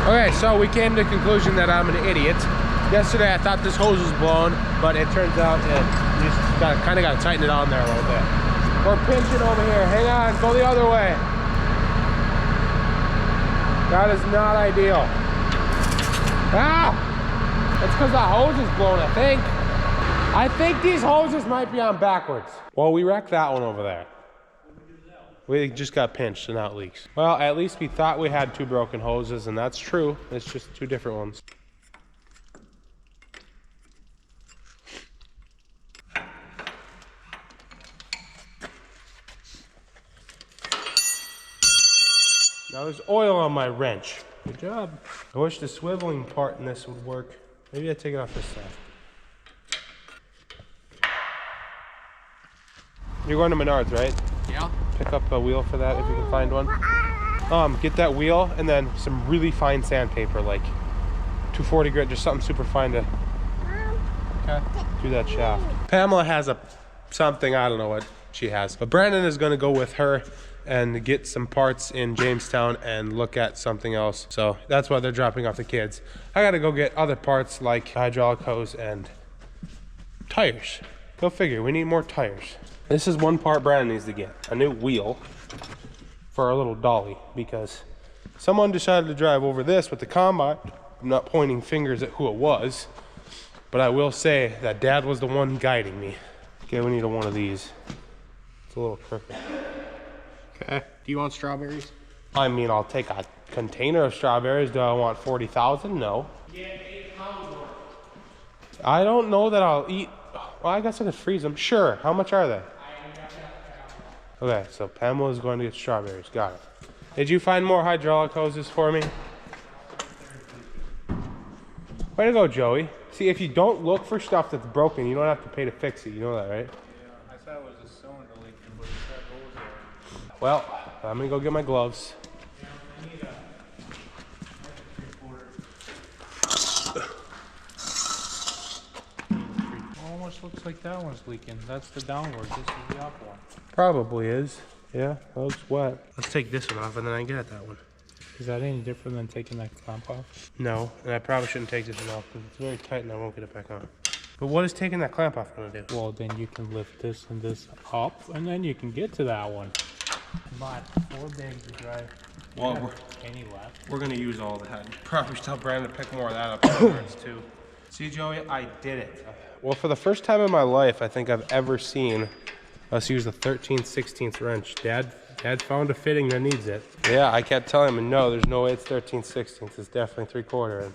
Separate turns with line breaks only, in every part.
Okay, so we came to the conclusion that I'm an idiot. Yesterday I thought this hose was blown, but it turns out you just kind of got to tighten it on there a little bit. We're pinching over here. Hang on, go the other way. That is not ideal. Ah! That's because the hose is blown, I think. I think these hoses might be on backwards. Well, we wrecked that one over there. We just got pinched and now it leaks. Well, at least we thought we had 2 broken hoses, and that's true. It's just 2 different ones. Now there's oil on my wrench. Good job. I wish the swiveling part in this would work. Maybe I take it off this side. You're going to Menards, right?
Yeah.
Pick up a wheel for that if you can find one. Get that wheel and then some really fine sandpaper, like 240 grit, just something super fine to do that shaft. Pamela has something, I don't know what she has, but Brandon is going to go with her and get some parts in Jamestown and look at something else. So that's why they're dropping off the kids. I got to go get other parts like hydraulic hose and tires. Go figure, we need more tires. This is one part Brandon needs to get, a new wheel for our little dolly, because someone decided to drive over this with the combine. I'm not pointing fingers at who it was, but I will say that Dad was the one guiding me. Okay, we need one of these. It's a little crooked.
Okay. Do you want strawberries?
I mean, I'll take a container of strawberries. Do I want 40,000? No.
Yeah, 8 pounds worth.
I don't know that I'll eat. Well, I guess I could freeze them. Sure. How much are they? Okay, so Pamela's going to get strawberries. Got it. Did you find more hydraulic hoses for me? Way to go, Joey. See, if you don't look for stuff that's broken, you don't have to pay to fix it. You know that, right?
Yeah, I thought it was a cylinder leaking, but it's got holes there.
Well, I'm going to go get my gloves.
Yeah, I need a 3/4. Almost looks like that one's leaking. That's the downward. This is the up one.
Probably is. Yeah, that looks wet. Let's take this one off and then I can get at that one.
Is that any different than taking that clamp off?
No, and I probably shouldn't take this one off because it's very tight and I won't get it back on. But what is taking that clamp off going to do?
Well, then you can lift this and this up, and then you can get to that one. But 4 bags of dry.
Well,
any left?
we're going to use all that. Probably tell Brandon to pick more of that up afterwards too. See, Joey, I did it. Well, for the first time in my life, I think I've ever seen us use a 13/16 wrench. Dad found a fitting that needs it. Yeah, I kept telling him, no, there's no way it's 13/16. It's definitely 3/4. And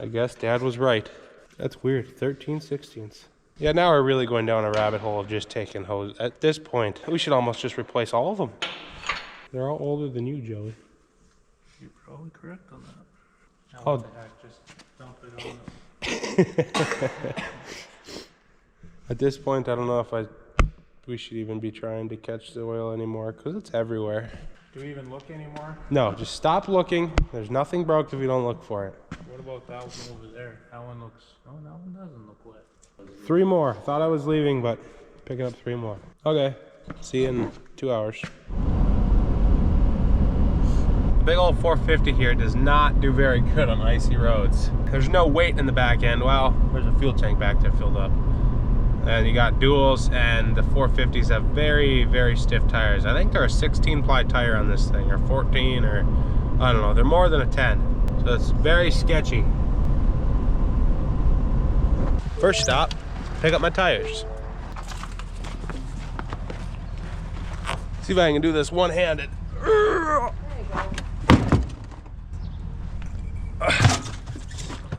I guess Dad was right. That's weird, 13/16. Yeah, now we're really going down a rabbit hole of just taking hose. At this point, we should almost just replace all of them. They're all older than you, Joey.
You're probably correct on that. Now
Oh.
what the heck, just dump it on.
At this point, I don't know if we should even be trying to catch the oil anymore because it's everywhere.
Do we even look anymore?
No, just stop looking. There's nothing broke if you don't look for it.
What about that one over there? That one looks... Oh, that one doesn't look wet.
3 more. Thought I was leaving, but picking up 3 more. Okay, see you in 2 hours. The big old 450 here does not do very good on icy roads. There's no weight in the back end. Well, there's a fuel tank back there filled up. And you got duals, and the 450s have very, very stiff tires. I think they're a 16-ply tire on this thing, or 14, or I don't know. They're more than a 10, so it's very sketchy. First stop, pick up my tires. See if I can do this one-handed.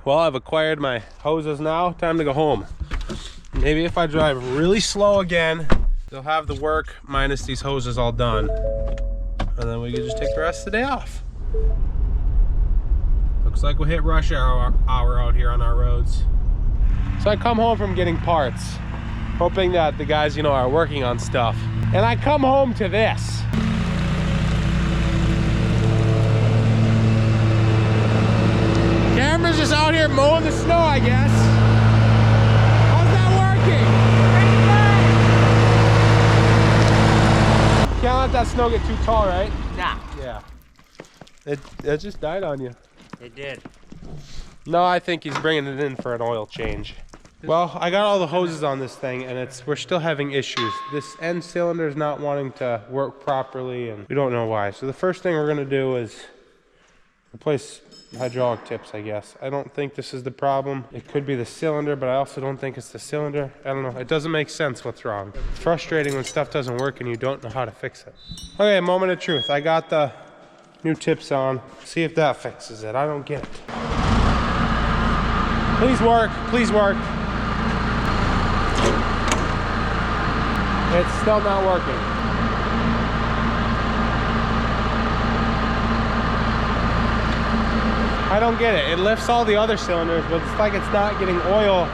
Well, I've acquired my hoses now. Time to go home. Maybe if I drive really slow again, they'll have the work minus these hoses all done. And then we can just take the rest of the day off. Looks like we'll hit rush hour out here on our roads. So I come home from getting parts, hoping that the guys, are working on stuff. And I come home to this. Camera's just out here mowing the snow, I guess. Can't let that snow get too tall, right?
Nah.
Yeah. It just died on you.
It did.
No, I think he's bringing it in for an oil change. Well, I got all the hoses on this thing, and we're still having issues. This end cylinder is not wanting to work properly, and we don't know why. So the first thing we're gonna do is replace hydraulic tips, I guess. I don't think this is the problem. It could be the cylinder, but I also don't think it's the cylinder. I don't know. It doesn't make sense what's wrong. It's frustrating when stuff doesn't work and you don't know how to fix it. Okay, moment of truth. I got the new tips on. See if that fixes it. I don't get it. Please work. Please work. It's still not working. I don't get it. It lifts all the other cylinders, but it's like it's not getting oil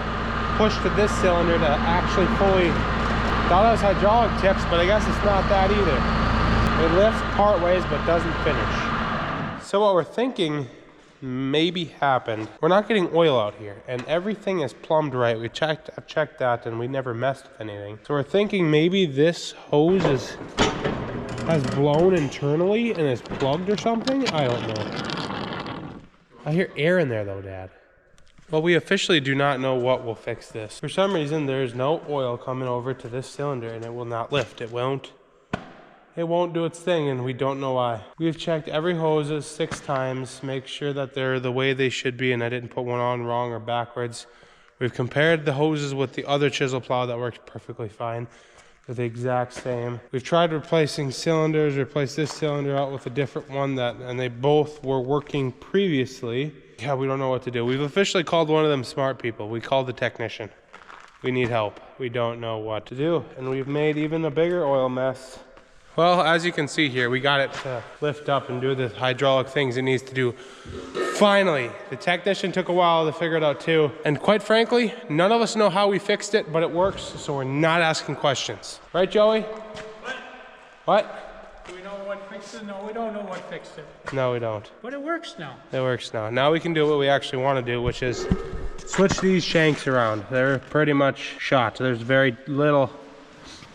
pushed to this cylinder to actually fully. Thought it was hydraulic tips, but I guess it's not that either. It lifts part ways, but doesn't finish. So what we're thinking maybe happened. We're not getting oil out here, and everything is plumbed right. I've checked that, and we never messed with anything. So we're thinking maybe this hose has blown internally and is plugged or something. I don't know. I hear air in there though, Dad. Well, we officially do not know what will fix this. For some reason, there's no oil coming over to this cylinder, and it will not lift. It won't do its thing, and we don't know why. We've checked every hoses 6 times, make sure that they're the way they should be, and I didn't put one on wrong or backwards. We've compared the hoses with the other chisel plow that works perfectly fine. They're the exact same. We've tried replacing cylinders, replaced this cylinder out with a different one and they both were working previously. Yeah, we don't know what to do. We've officially called one of them smart people. We called the technician. We need help. We don't know what to do, and we've made even a bigger oil mess. Well, as you can see here, we got it to lift up and do the hydraulic things it needs to do. Finally, the technician took a while to figure it out too. And quite frankly, none of us know how we fixed it, but it works, so we're not asking questions. Right, Joey? What?
Do we know what fixed it? No, we don't know what fixed it.
No, we don't.
But it works now.
It works now. Now we can do what we actually want to do, which is switch these shanks around. They're pretty much shot. There's very little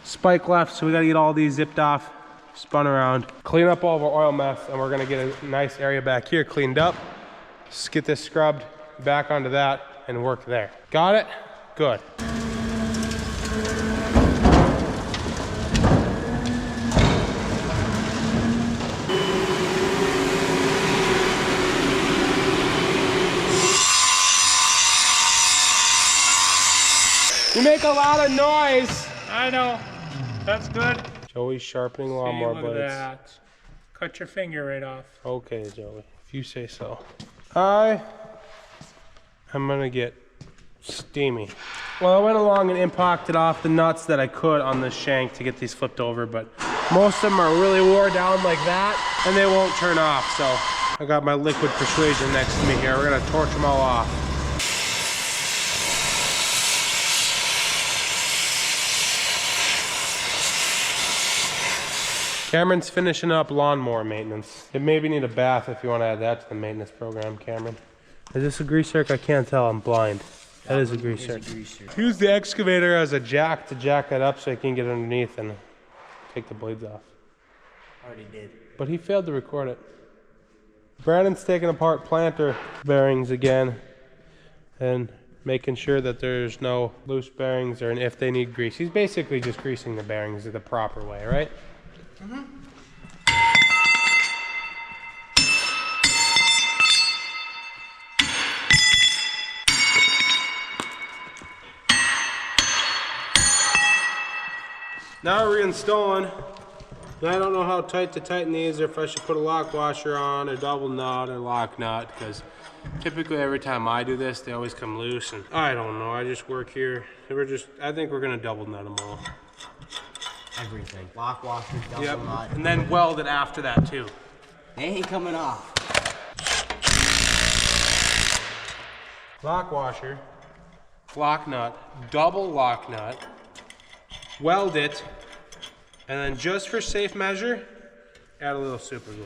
spike left, so we gotta get all these zipped off, spun around, clean up all of our oil mess, and we're gonna get a nice area back here cleaned up. Just get this scrubbed back onto that and work there. Got it? Good. You make a lot of noise.
I know. That's good.
Joey's sharpening lawnmower blades.
Look at that. Cut your finger right off.
Okay, Joey, if you say so. I'm gonna get steamy. Well, I went along and impacted off the nuts that I could on the shank to get these flipped over, but most of them are really wore down like that, and they won't turn off, so I got my liquid persuasion next to me here. We're gonna torch them all off. Cameron's finishing up lawnmower maintenance. It maybe need a bath if you want to add that to the maintenance program, Cameron. Is this a grease zerk? I can't tell, I'm blind. That is a grease zerk. Use the excavator as a jack to jack it up so he can get underneath and take the blades off.
Already did.
But he failed to record it. Brandon's taking apart planter bearings again and making sure that there's no loose bearings or if they need grease. He's basically just greasing the bearings the proper way, right? Mm-hmm. Now we're reinstalling. I don't know how tight to tighten these, or if I should put a lock washer on, or double nut, or lock nut, because typically every time I do this, they always come loose, and I don't know. I just work here. I think we're gonna double nut them all.
Everything. Lock washer, double nut.
And then weld it after that too.
They ain't coming off.
Lock washer, lock nut, double lock nut, weld it, and then just for safe measure, add a little super glue.